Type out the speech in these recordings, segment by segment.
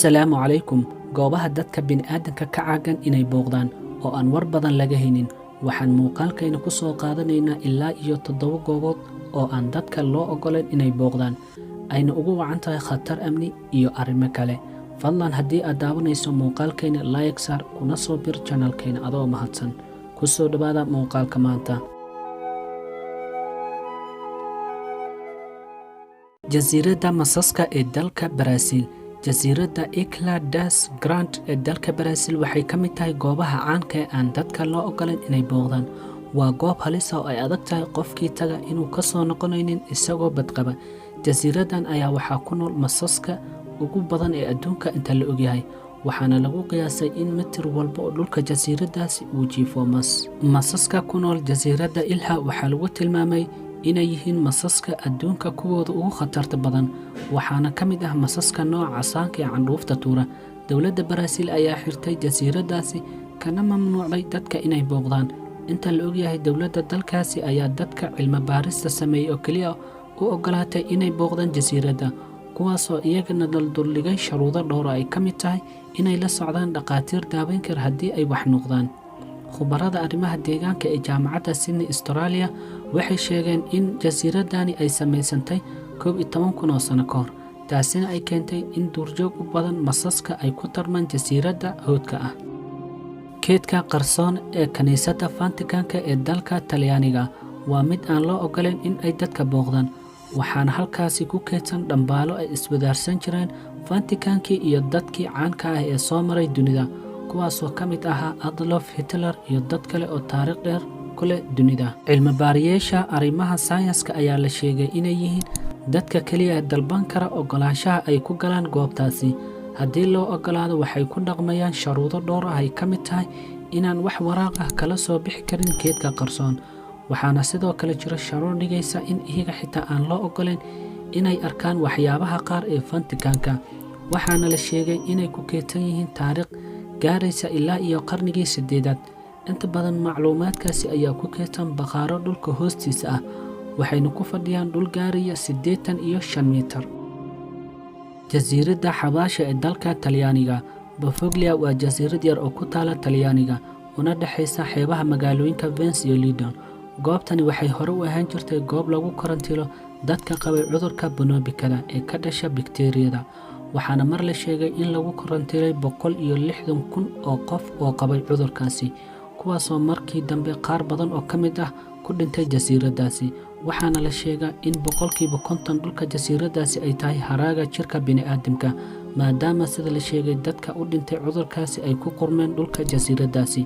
Assalaamu calaykum. Goobaha dadka bini'aadanka ka caagan inay booqdaan oo aan war badan laga haynin. Waxaan muuqaalkayna ku soo qaadanaynaa ilaa iyo 7 goobood oo aan dadka loo ogoleen inay booqdaan, ayna ugu wacan tahay khatar amni iyo arrimo kale. Fadlan haddii aad daawanayso muuqaalkayna like saar kuna soo bir channelkayna adoo mahadsan. Ku soo dhawaada muuqaalka maanta. Jasiiradda Masaska ee dalka Brazil. Jasiiradda Ilha das Grande ee dalka Brazil waxay ka mid tahay goobaha caanka ee aan dadka loo ogoleen inay booqdaan. Waa goob halis ah oo ay adag tahay qofkii taga inuu ka soo noqonaynin isagoo badqaba. Jasiiraddan ayaa waxaa ku nool masaska ugu badan ee adduunka inta la ogyahay, waxaana lagu qiyaasay in mitir walba oo dhulka jasiiraddaasi uu jiifo mas. Masaska ku nool jasiiradda Ilha waxaa lagu tilmaamay inay yihiin masaska adduunka kuwooda ugu khatarta badan, waxaana ka mid ah masaska nooca casaanka ee candhuufta tuura. Dowladda Brazil ayaa xirtay jasiiraddaasi kana mamnuucday dadka inay booqdaan. Inta la ogyahay, dowladda dalkaasi ayaa dadka cilmi baarista sameeyay oo keliya u ogolaatay inay booqdaan jasiiradda, kuwaasoo iyagana duldhigay shuruudo dhowr ay ka mid tahay inay la socdaan dhaqaatiir daaweyn kara haddii ay wax noqdaan. Khubarada arrimaha deegaanka ee jaamacadda Sydney Australia waxay sheegeen in jasiiraddani ay samaysantay 11,000 oo sano ka hor, taasina ay keentay in duurjoog u badan masaska ay ku tarmaan jasiiradda hawdka ah. Keedka qarsoon ee kaniisadda Vatican-ka ee dalka Talyaaniga waa mid aan loo ogoleen in ay dadka booqdaan, waxaana halkaasi ku keedsan dhambaalo ay iswadaarsan jireen Vatican-kii iyo dadkii caanka ah ee soo maray dunida, kuwaasoo ka mid ahaa Adolf Hitler iyo dad kale oo taariikh dheer ku leh dunida. Cilmi-baarayaasha arrimaha sayniska ayaa la sheegay inay yihiin dadka keliya ee dalban kara ogolaanshaha ay ku galaan goobtaasi. Haddii loo ogolaado, waxay ku dhaqmayaan shuruudo dhowr ah ay ka mid tahay inaan wax waraaq ah kala soo bixi karin keedka qarsoon, waxaana sidoo kale jira shuruud dhigaysa in iyaga xitaa aan loo ogoleen inay arkaan waxyaabaha qaar ee Vatican-ka, waxaana la sheegay inay ku keedsan yihiin taariikh gaaraysa ilaa iyo qarnigii 8. Inta badan macluumaadkaasi ayaa ku keedsan bakhaaro dhulka hoostiisa ah, waxayna ku fadhiyaan dhul gaaraya 85 mitir. Jasiiradda Xabaasha ee dalka Talyaaniga. Boveglia waa jasiirad yar oo ku taala Talyaaniga, una dhexaysa xeebaha magaalooyinka Venice iyo Lido. Goobtani waxay hore u ahaan jirtay goob lagu karantiilo dadka qabay cudurka Bonobikada ee ka dhasha bakteeriyada, waxaana mar la sheegay in lagu karantiilay 160,000 oo qof oo qabay cudurkaasi, kuwaasoo markii dambe qaar badan oo ka mid ah ku dhintay jasiiraddaasi. Waxaana la sheegaa in 50% dhulka jasiiraddaasi ay tahay haraaga jirka bini'aadamka, maadaama sida la sheegay dadka u dhintay cudurkaasi ay ku qurmeen dhulka jasiiraddaasi,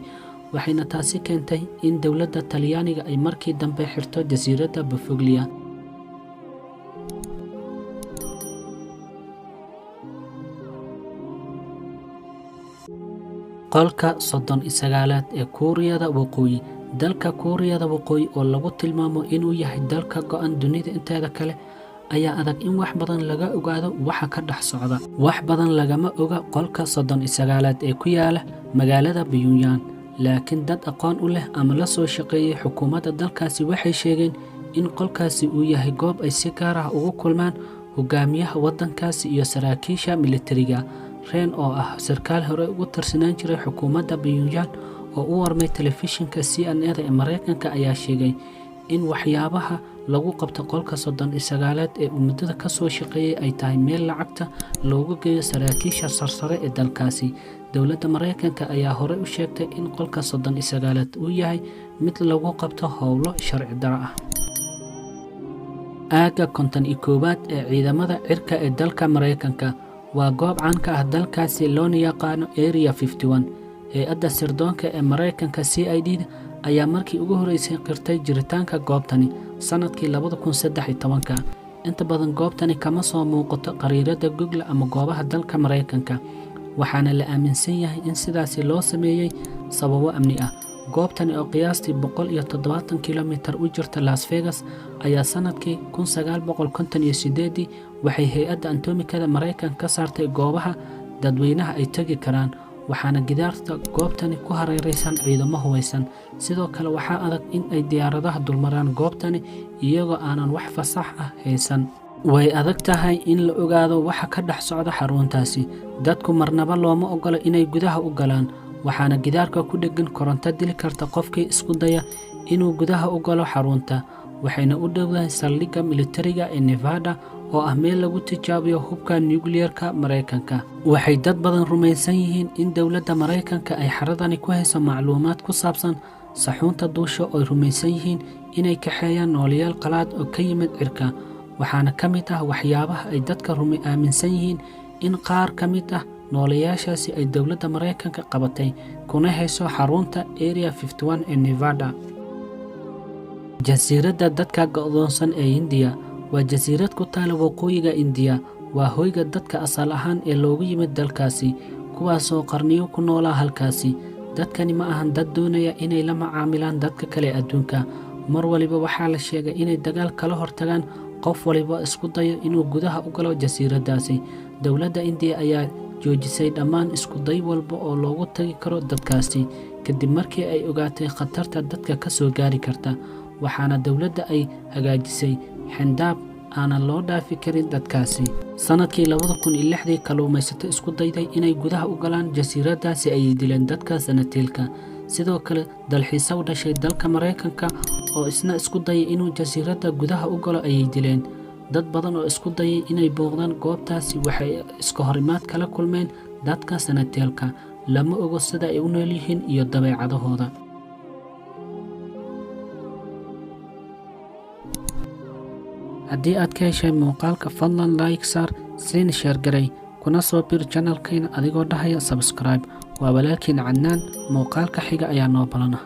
waxayna taasi keentay in dowladda Talyaaniga ay markii dambe xirto jasiiradda Boveglia. Qolka 39aad ee Kuuriyada Waqooyi. Dalka Kuuriyada Waqooyi oo lagu tilmaamo inuu yahay dalka go'an dunida inteeda kale, ayaa adag in wax badan laga ogaado waxa ka dhex socda. Wax badan lagama oga qolka 39aad ee ku yaala magaalada Pyongyang, laakiin dad aqoon u leh ama la soo shaqeeyay xukuumadda dalkaasi waxay sheegeen in qolkaasi uu yahay goob ay si gaar ah ugu kulmaan hogaamiyaha waddankaasi iyo saraakiisha militariga. Ren oo ah sarkaal hore ugu tirsanaan jiray xukuumadda Pyongyang oo u warmay telefishinka CNN ee Mareykanka ayaa sheegay in waxyaabaha lagu qabto qolka 39aad ee uu muddada ka soo shaqeeyay ay tahay meel lacagta loogu geeyo saraakiisha sarsare ee dalkaasi. Dowladda Mareykanka ayaa hore u sheegtay in qolka 39aad uu yahay mid lagu qabto howlo sharci darro ah. Aagga 51aad ee ciidamada cirka ee dalka Mareykanka waa goob caan ka ah dalkaasi loona yaqaano Area 51. Hay'adda sirdoonka ee Mareykanka CID ayaa markii ugu horeysay qirtay jiritaanka goobtani sanadkii 2013. Inta badan goobtani kama soo muuqato qariirada Google ama goobaha dalka Mareykanka, waxaana la aaminsan yahay in sidaasi loo sameeyay sababo amni ah. Goobtani oo qiyaastii 170 kilomitir u jirta Las Vegas ayaa sanadkii 1958 waxay hay'adda atomikada Mareykanka ka saartay goobaha dadweynaha ay tagi karaan, waxaana gidaarta goobtani ku hareeraysan ciidamo hubeysan. Sidoo kale waxaa adag in ay diyaaradaha dulmaraan goobtani iyagoo aanan wax fasax ah haysan. way adag tahay in la ogaado waxa ka dhex socda xaruntaasi. Dadku marnaba looma ogola inay gudaha u galaan, waxaana gidaarka ku dheggan koronto dili karta qofkii isku daya inuu gudaha u galo xarunta. Waxayna u dhowdahay saldhigga militariga ee Nevada oo ah meel lagu tijaabiyo hubka nuclear-ka Mareykanka. Waxay dad badan rumaysan yihiin in dowladda Mareykanka ay xaradani ku hayso macluumaad ku saabsan saxuunta duusha oo ay rumaysan yihiin inay kaxeeyaan noolayaal qalaad oo ka yimid cirka. waxaana ka mid ah waxyaabaha ay dadka aaminsan yihiin in qaar ka mid ah noolayaashaasi ay dowladda Mareykanka qabatay kuna hayso xarunta Area 51 ee Nevada. jasiiradda dadka go'doonsan ee India waa jasiirad ku taal waqooyiga India. waa hoyga dadka asal ahaan ee loogu yimid dalkaasi, kuwaasoo qarniyo ku noolaa halkaasi. dadkani ma ahan dad doonaya inay la macaamilaan dadka kale adduunka. mar waliba waxaa la sheegay inay dagaal kala hortagaan qof waliba isku dayo inuu gudaha u galo jasiiraddaasi. dowladda India ayaa joojisay dhammaan isku day walba oo loogu tagi karo dadkaasi kadib markii ay ogaatay khatarta dadka ka soo gaari karta. waxaana dowladda ay hagaajisay xandaab aanan loo dhaafi karin dadkaasi. sanadkii 2006 kalluumaysato isku dayday inay gudaha u galaan jasiiraddaasi ay dileen dadka sanatiilka. sidoo kale dalxiisa u dhashay dalka Mareykanka oo isna isku dayay inuu jasiiradda gudaha u galo ayay dileen. dad badan oo isku dayay inay booqdaan goobtaasi waxay iska horimaad kala kulmeen dadka sanatiilka. lama ogo sida ay u nool yihiin iyo dabeecadahooda. haddii aad ka heshay muuqaalka fadlan like saar, siina share garay, kuna soo bir channelkayna adigoo dhahaya subscribe. waa walaalkiin Cadnaan. muuqaalka xiga ayaa noo balana.